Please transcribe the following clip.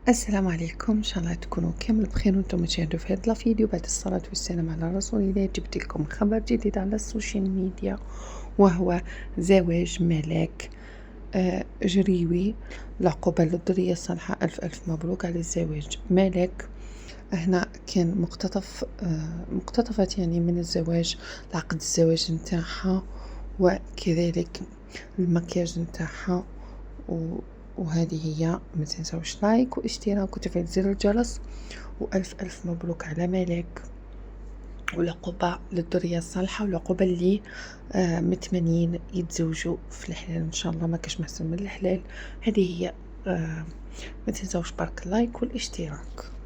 السلام عليكم، إن شاء الله تكونوا كامل بخير وانتم تشاهدوا في هذا الفيديو. بعد الصلاة والسلام على رسول الله، جبت لكم خبر جديد على السوشيال ميديا، وهو زواج ملاك جريوي العقوبة للذرية الصالحة. ألف مبروك على الزواج. ملاك هنا كان مقتطفات يعني من الزواج، عقد الزواج نتاعها، وكذلك المكياج نتاعها. وهذه هي، ما تنسوش لايك واشتراك وتفعيل زر الجرس. ألف مبروك على ملاك، والعقوبة للذرية الصالحة، والعقوبة اللي متمنين يتزوجوا في الحلال إن شاء الله، ما كاش محسن من الحلال. هذه هي. ما تنسوش برك اللايك والاشتراك.